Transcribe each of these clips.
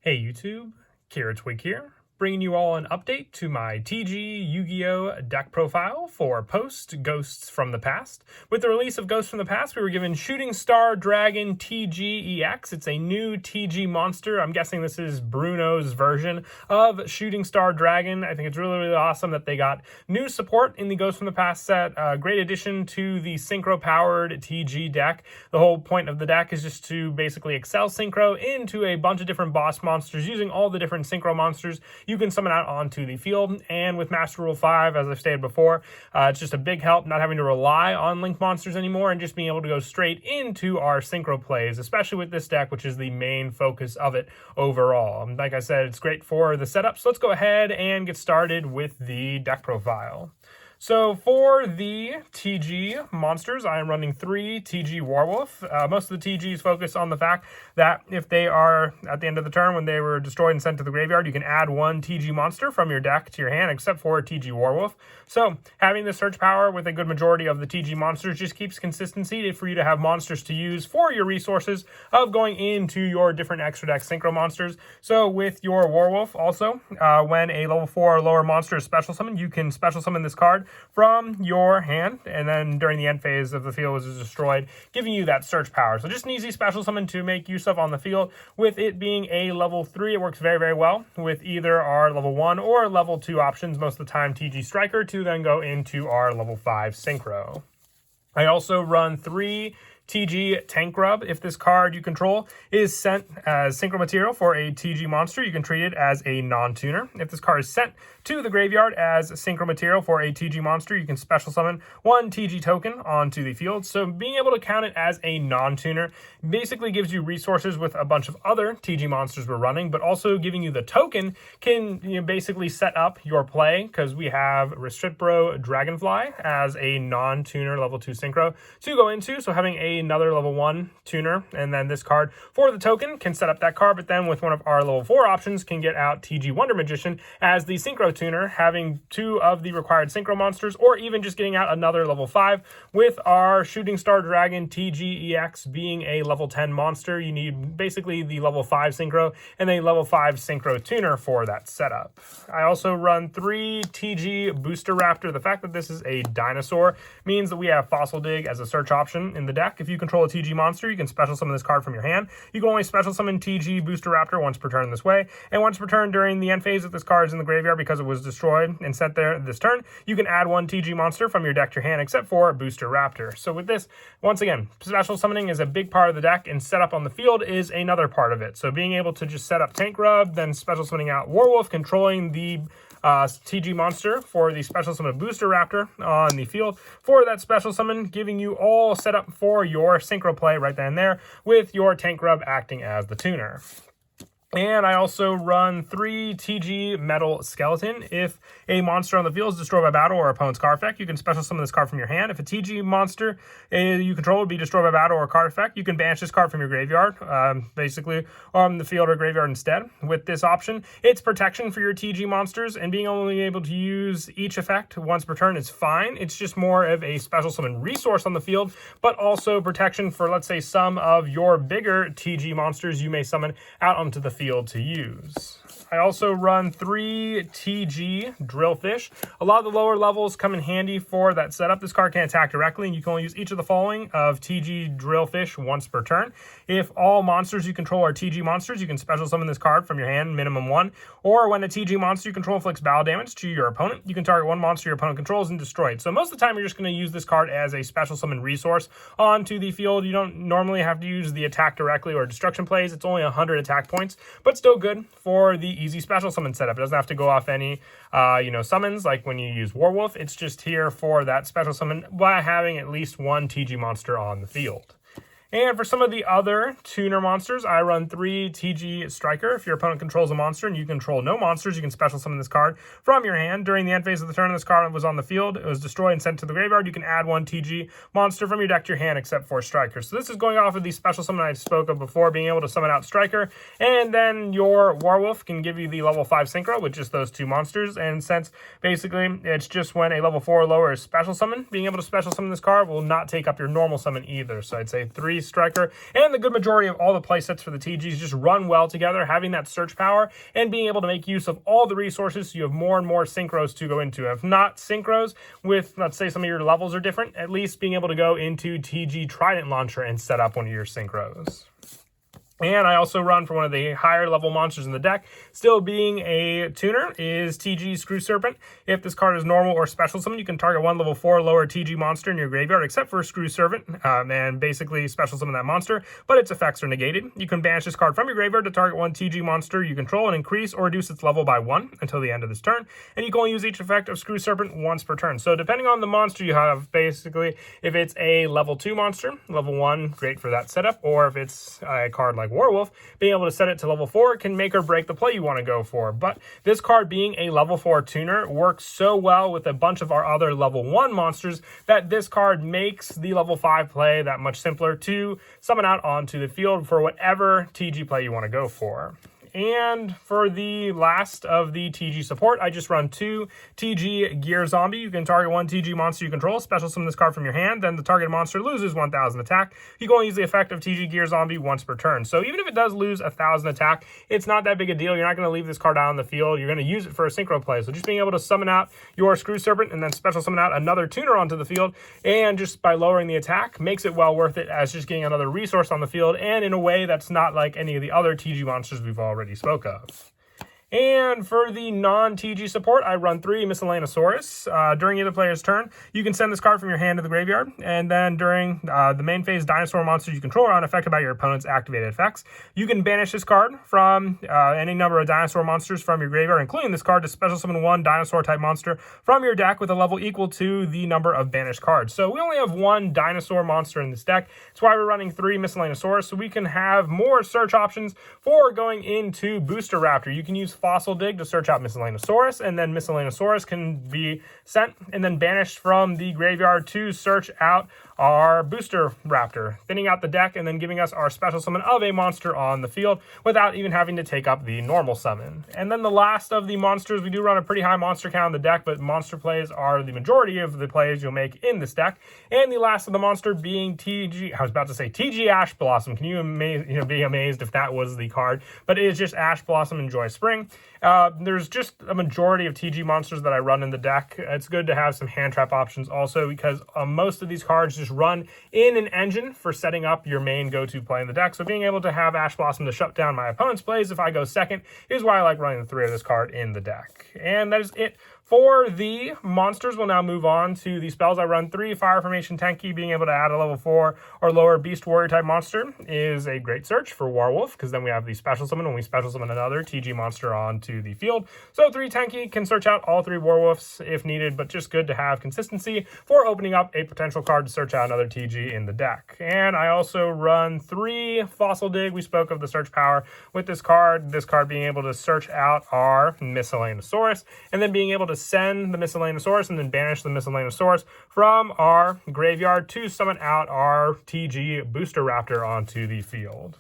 Hey YouTube, Kira Twig here, bringing you all an update to my TG Yu-Gi-Oh deck profile for post Ghosts from the Past. With the release of Ghosts from the Past, we were given Shooting Star Dragon TG EX. It's a new TG monster. I'm guessing this is Bruno's version of Shooting Star Dragon. I think it's really awesome that they got new support in the Ghosts from the Past set. Great addition to the Synchro powered TG deck. The whole point of the deck is just to basically excel Synchro into a bunch of different boss monsters using all the different Synchro monsters you can summon out onto the field. And with Master Rule 5, as I've stated before, it's just a big help not having to rely on Link monsters anymore and just being able to go straight into our Synchro plays, especially with this deck, which is the main focus of it overall. Like I said, it's great for the setup, so let's go ahead and get started with the deck profile. So for the TG monsters, I am running 3 TG Warwolf. Most of the TGs focus on the fact that if they are at the end of the turn when they were destroyed and sent to the graveyard, you can add 1 TG monster from your deck to your hand, except for TG Warwolf. So having the search power with a good majority of the TG monsters just keeps consistency for you to have monsters to use for your resources of going into your different extra deck Synchro monsters. So with your Warwolf also, when a level 4 or lower monster is special summoned, you can special summon this card from your hand, and then during the end phase of the field is destroyed, giving you that search power. So just an easy special summon to make use of on the field. With it being a level 3, it works very well with either our level 1 or level 2 options, most of the time TG Striker, to then go into our level 5 Synchro. I also run 3 TG Tank Rub. If this card you control is sent as Synchro material for a TG monster, you can treat it as a non-tuner. If this card is sent to the graveyard as Synchro material for a TG monster, you can special summon 1 TG token onto the field. So being able to count it as a non-tuner basically gives you resources with a bunch of other TG monsters we're running, but also giving you the token can basically set up your play, because we have Restriptbro Dragonfly as a non-tuner level 2 Synchro to go into. So having another level 1 tuner, and then this card for the token can set up that card, but then with one of our level 4 options can get out TG Wonder Magician as the Synchro tuner, having 2 of the required Synchro monsters, or even just getting out another level 5 with our Shooting Star Dragon TG EX being a level 10 monster. You need basically the level 5 Synchro and a level 5 Synchro tuner for that setup. I also run 3 TG Booster Raptor. The fact that this is a dinosaur means that we have Fossil Dig as a search option in the deck. If you control a TG monster, you can special summon this card from your hand. You can only special summon TG Booster Raptor once per turn this way, and once per turn during the end phase if this card is in the graveyard because it was destroyed and sent there this turn, you can add 1 TG monster from your deck to your hand, except for Booster Raptor. So with this, once again, special summoning is a big part of the deck, and setup on the field is another part of it. So being able to just set up Tank Rub, then special summoning out Warwolf, controlling the TG monster for the special summon Booster Raptor on the field for that special summon, giving you all set up for your Synchro play right then and there, with your Tank Rub acting as the tuner. And I also run 3 TG Metal Skeleton. If a monster on the field is destroyed by battle or opponent's card effect, you can special summon this card from your hand. If a TG monster you control would be destroyed by battle or card effect, you can banish this card from your graveyard, basically on the field or graveyard instead. With this option, it's protection for your TG monsters, and being only able to use each effect once per turn is fine. It's just more of a special summon resource on the field, but also protection for, let's say, some of your bigger TG monsters you may summon out onto the field to use. I also run 3 TG Drillfish. A lot of the lower levels come in handy for that setup. This card can attack directly, and you can only use each of the following of TG Drillfish once per turn. If all monsters you control are TG monsters, you can special summon this card from your hand, minimum 1. Or when a TG monster you control inflicts battle damage to your opponent, you can target 1 monster your opponent controls and destroy it. So most of the time, you're just going to use this card as a special summon resource onto the field. You don't normally have to use the attack directly or destruction plays. It's only 100 attack points, but still good for the easy special summon setup. It doesn't have to go off any summons like when you use Warwolf. It's just here for that special summon by having at least 1 TG monster on the field. And for some of the other tuner monsters, I run 3 TG Striker. If your opponent controls a monster and you control no monsters, you can special summon this card from your hand. During the end phase of the turn, this card was on the field. It was destroyed and sent to the graveyard. You can add 1 TG monster from your deck to your hand, except for Striker. So this is going off of the special summon I spoke of before, being able to summon out Striker. And then your Warwolf can give you the level 5 Synchro with just those 2 monsters. And since basically it's just when a level 4 or lower is special summon, being able to special summon this card will not take up your normal summon either. So I'd say 3 Striker, and the good majority of all the playsets for the TGs just run well together, having that search power and being able to make use of all the resources so you have more and more synchros to go into. If not synchros with, let's say some of your levels are different, at least being able to go into TG Trident Launcher and set up one of your synchros. And I also run for one of the higher level monsters in the deck, still being a tuner, is TG Screw Serpent. If this card is normal or special summon, you can target one level 4 lower TG monster in your graveyard, except for Screw Serpent, and basically special summon that monster, but its effects are negated. You can banish this card from your graveyard to target one TG monster you control and increase or reduce its level by 1 until the end of this turn, and you can only use each effect of Screw Serpent once per turn. So depending on the monster you have, basically, if it's a level 2 monster, level 1, great for that setup, or if it's a card like Warwolf, being able to set it to level 4 can make or break the play you want to go for. But this card being a level 4 tuner works so well with a bunch of our other level 1 monsters that this card makes the level 5 play that much simpler to summon out onto the field for whatever TG play you want to go for. And for the last of the TG support, I just run 2 TG Gear Zombie. You can target one TG monster you control, special summon this card from your hand, then the target monster loses 1,000 attack. You can only use the effect of TG Gear Zombie once per turn. So even if it does lose 1,000 attack, it's not that big a deal. You're not going to leave this card out on the field. You're going to use it for a synchro play. So just being able to summon out your Screw Serpent and then special summon out another tuner onto the field, and just by lowering the attack, makes it well worth it as just getting another resource on the field, and in a way that's not like any of the other TG monsters we've already spoke of. And for the non-TG support, I run 3 Miscellaneousaurus. During either player's turn, you can send this card from your hand to the graveyard, and then during the main phase, dinosaur monsters you control are unaffected by your opponent's activated effects. You can banish this card from any number of dinosaur monsters from your graveyard, including this card, to special summon one dinosaur-type monster from your deck with a level equal to the number of banished cards. So we only have one dinosaur monster in this deck. That's why we're running 3 Miscellaneousaurus, so we can have more search options for going into Booster Raptor. You can use Fossil Dig to search out Miscellaneousaurus, and then Miscellaneousaurus can be sent and then banished from the graveyard to search out our Booster Raptor, thinning out the deck and then giving us our special summon of a monster on the field without even having to take up the normal summon. And then the last of the monsters, we do run a pretty high monster count in the deck, but monster plays are the majority of the plays you'll make in this deck. And the last of the monster being TG Ash Blossom. Can you be amazed if that was the card? But it is just Ash Blossom Enjoy Spring. There's just a majority of TG monsters that I run in the deck. It's good to have some hand trap options also, because most of these cards just run in an engine for setting up your main go-to play in the deck. So being able to have Ash Blossom to shut down my opponent's plays if I go second is why I like running the 3 of this card in the deck. And that is it for the monsters. We'll now move on to the spells. I run 3 Fire Formation Tenki. Being able to add a level 4 or lower Beast Warrior type monster is a great search for Warwolf, because then we have the special summon when we special summon another TG monster onto the field. So 3 Tenki can search out all 3 Warwolves if needed, but just good to have consistency for opening up a potential card to search out another TG in the deck. And I also run 3 Fossil Dig. We spoke of the search power with this card being able to search out our Miscellaneousaurus, and then being able to send the Miscellaneousaurus and then banish the Miscellaneousaurus from our graveyard to summon out our TG Booster Raptor onto the field.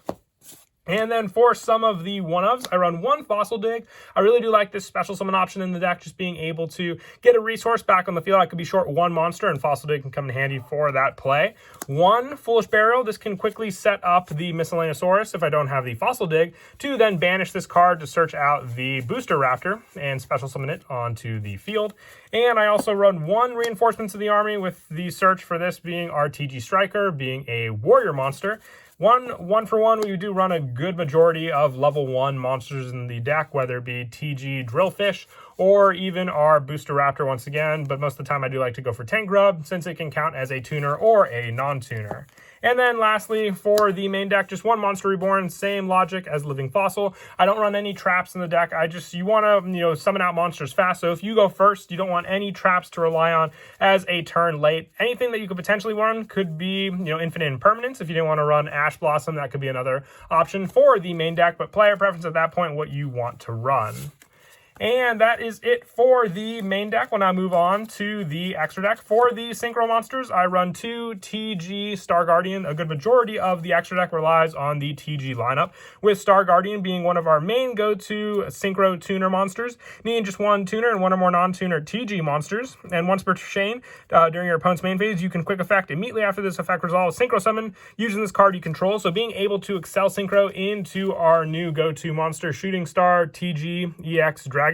And then for some of the one-ofs, I run 1 Fossil Dig. I really do like this special summon option in the deck, just being able to get a resource back on the field. I could be short 1 monster, and Fossil Dig can come in handy for that play. 1 Foolish Burial. This can quickly set up the Miscellaneousaurus if I don't have the Fossil Dig, to then banish this card to search out the Booster Raptor and special summon it onto the field. And I also run 1 Reinforcements of the Army, with the search for this being our TG Striker, being a warrior monster. One for one, we do run a good majority of level 1 monsters in the deck, whether it be TG Drillfish or even our Booster Raptor once again, but most of the time I do like to go for Tank Grub, since it can count as a tuner or a non-tuner. And then lastly, for the main deck, just 1 Monster Reborn, same logic as Living Fossil. I don't run any traps in the deck. You want to, summon out monsters fast. So if you go first, you don't want any traps to rely on as a turn late. Anything that you could potentially run could be, Infinite Impermanence. If you didn't want to run Ash Blossom, that could be another option for the main deck, but player preference at that point, what you want to run. And that is it for the main deck. We'll now move on to the extra deck. For the Synchro monsters, I run 2 TG Star Guardian. A good majority of the extra deck relies on the TG lineup, with Star Guardian being one of our main go-to Synchro tuner monsters, needing just 1 tuner and 1 or more non-tuner TG monsters. And once per chain, during your opponent's main phase, you can quick effect immediately after this effect resolves Synchro summon using this card you control. So being able to excel Synchro into our new go-to monster, Shooting Star TG EX Dragon,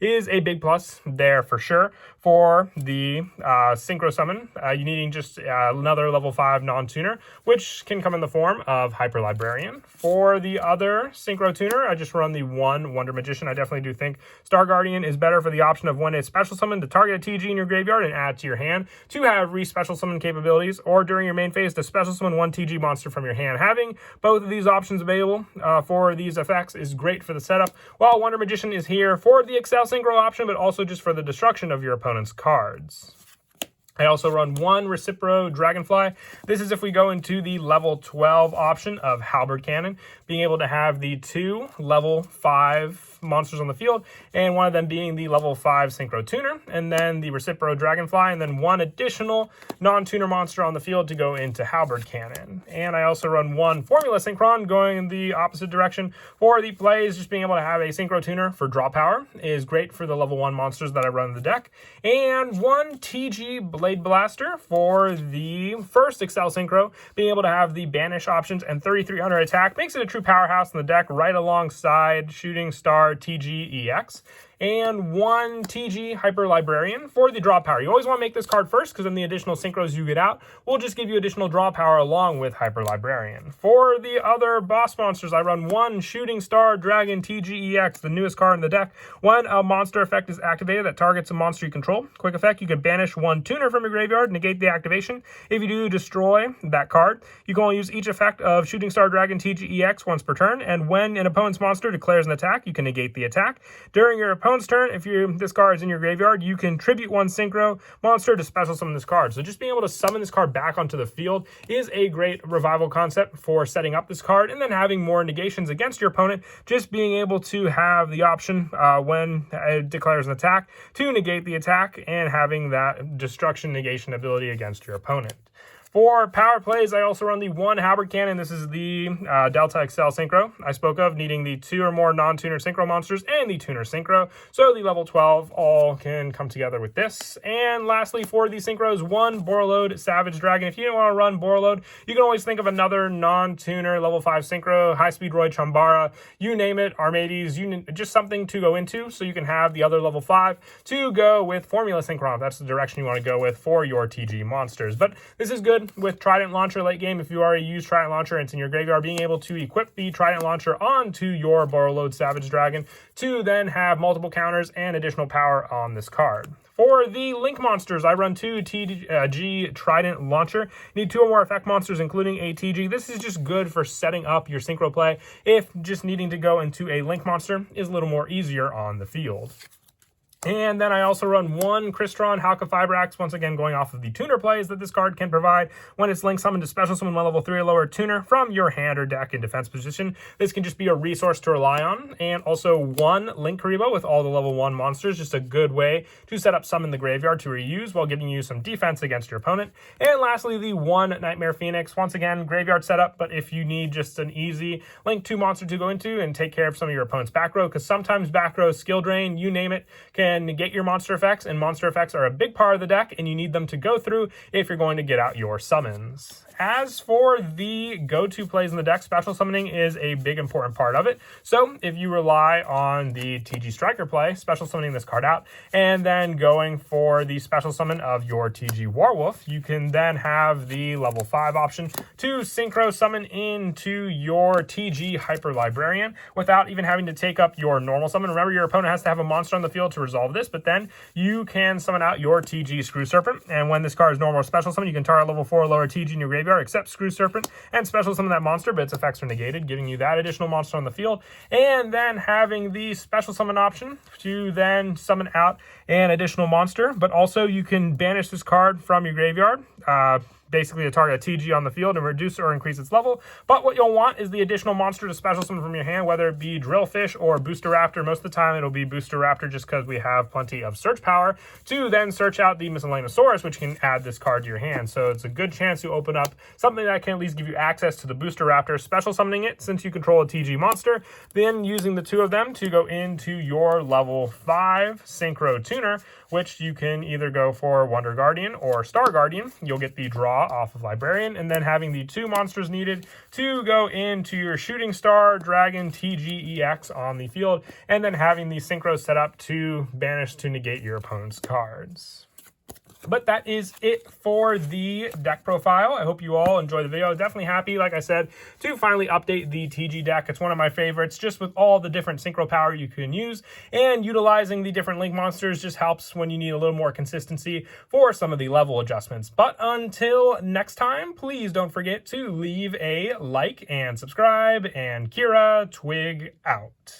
is a big plus there for sure. For the Synchro summon, you needing just another level 5 non-tuner, which can come in the form of Hyper Librarian. For the other Synchro tuner, I just run the 1 Wonder Magician. I definitely do think Star Guardian is better for the option of when it's special summon to target a TG in your graveyard and add to your hand to have re-special summon capabilities, or during your main phase to special summon 1 TG monster from your hand. Having both of these options available for these effects is great for the setup, while Wonder Magician is here for the Excel Synchro option, but also just for the destruction of your opponent's cards. I also run 1 Recipro Dragonfly. This is if we go into the level 12 option of Halberd Cannon, being able to have the 2 level 5 monsters on the field, and one of them being the level 5 Synchro Tuner, and then the Recipro Dragonfly, and then 1 additional non-tuner monster on the field to go into Halberd Cannon. And I also run 1 Formula Synchron going in the opposite direction for the plays. Just being able to have a Synchro Tuner for draw power is great for the level 1 monsters that I run in the deck, and 1 TG Blade Blaster for the first Excel Synchro, being able to have the banish options and 3300 attack makes it a true powerhouse in the deck right alongside Shooting Star TG EX, and 1 TG Hyper Librarian for the draw power. You always want to make this card first, because then the additional synchros you get out will just give you additional draw power along with Hyper Librarian. For the other boss monsters, I run 1 Shooting Star Dragon TG EX, the newest card in the deck. When a monster effect is activated that targets a monster you control, quick effect, you can banish 1 tuner from your graveyard, negate the activation. If you do destroy that card, you can only use each effect of Shooting Star Dragon TG EX once per turn, and when an opponent's monster declares an attack, you can negate the attack. During your opponent's turn, if this card is in your graveyard, you can tribute 1 Synchro monster to special summon this card. So just being able to summon this card back onto the field is a great revival concept for setting up this card, and then having more negations against your opponent, just being able to have the option when it declares an attack to negate the attack, and having that destruction negation ability against your opponent. For power plays, I also run the 1 Halberd Cannon. This is the Delta Excel Synchro I spoke of, needing the 2 or more non-tuner Synchro monsters and the tuner Synchro. So the level 12 all can come together with this. And lastly, for the Synchros, 1 Borreload Savage Dragon. If you don't want to run Borreload, you can always think of another non-tuner level 5 Synchro, High-Speed Roy Chambara, you name it, Armades, just something to go into, so you can have the other level 5 to go with Formula Synchron. That's the direction you want to go with for your TG monsters. But this is good with Trident Launcher late game. If you already use Trident Launcher and it's in your graveyard, being able to equip the Trident Launcher onto your Borreload Savage Dragon to then have multiple counters and additional power on this card. For the Link monsters, I run 2 TG Trident Launcher. Need 2 or more effect monsters, including a TG. This is just good for setting up your Synchro play if just needing to go into a Link monster is a little more easier on the field. And then I also run 1 Crystron Halka Fibrax, once again going off of the tuner plays that this card can provide. When it's link summoned to special summon 1 level 3 or lower tuner from your hand or deck in defense position, this can just be a resource to rely on. And also 1 Link Karibo with all the level 1 monsters, just a good way to set up summon the graveyard to reuse while giving you some defense against your opponent. And lastly, the 1 Nightmare Phoenix, once again graveyard setup, but if you need just an easy Link 2 monster to go into and take care of some of your opponent's back row, because sometimes back row, skill drain, you name it, can negate your monster effects, and monster effects are a big part of the deck, and you need them to go through if you're going to get out your summons. As for the go-to plays in the deck, special summoning is a big important part of it. So if you rely on the TG Striker play, special summoning this card out, and then going for the special summon of your TG Warwolf, you can then have the level 5 option to Synchro summon into your TG Hyper Librarian without even having to take up your normal summon. Remember, your opponent has to have a monster on the field to resolve this, but then you can summon out your TG Screw Serpent, and when this card is normal or special summon, you can target level 4 or lower TG in your graveyard except Screw Serpent and special summon that monster, but its effects are negated, giving you that additional monster on the field, and then having the special summon option to then summon out an additional monster, but also you can banish this card from your graveyard basically to target a TG on the field and reduce or increase its level. But what you'll want is the additional monster to special summon from your hand, whether it be Drillfish or Booster Raptor. Most of the time it'll be Booster Raptor just because we have plenty of search power to then search out the Miscellaneousaurus, which can add this card to your hand. So it's a good chance to open up something that can at least give you access to the Booster Raptor, special summoning it since you control a TG monster, then using the two of them to go into your level 5 Synchro Tuner, which you can either go for Wonder Guardian or Star Guardian. You'll get the draw off of Librarian, and then having the 2 monsters needed to go into your Shooting Star Dragon TGEX on the field, and then having the Synchro set up to banish to negate your opponent's cards. But that is it for the deck profile. I hope you all enjoyed the video. Definitely happy, like I said, to finally update the TG deck. It's one of my favorites, just with all the different synchro power you can use, and utilizing the different link monsters just helps when you need a little more consistency for some of the level adjustments. But until next time, please don't forget to leave a like and subscribe, and Kira Twig out.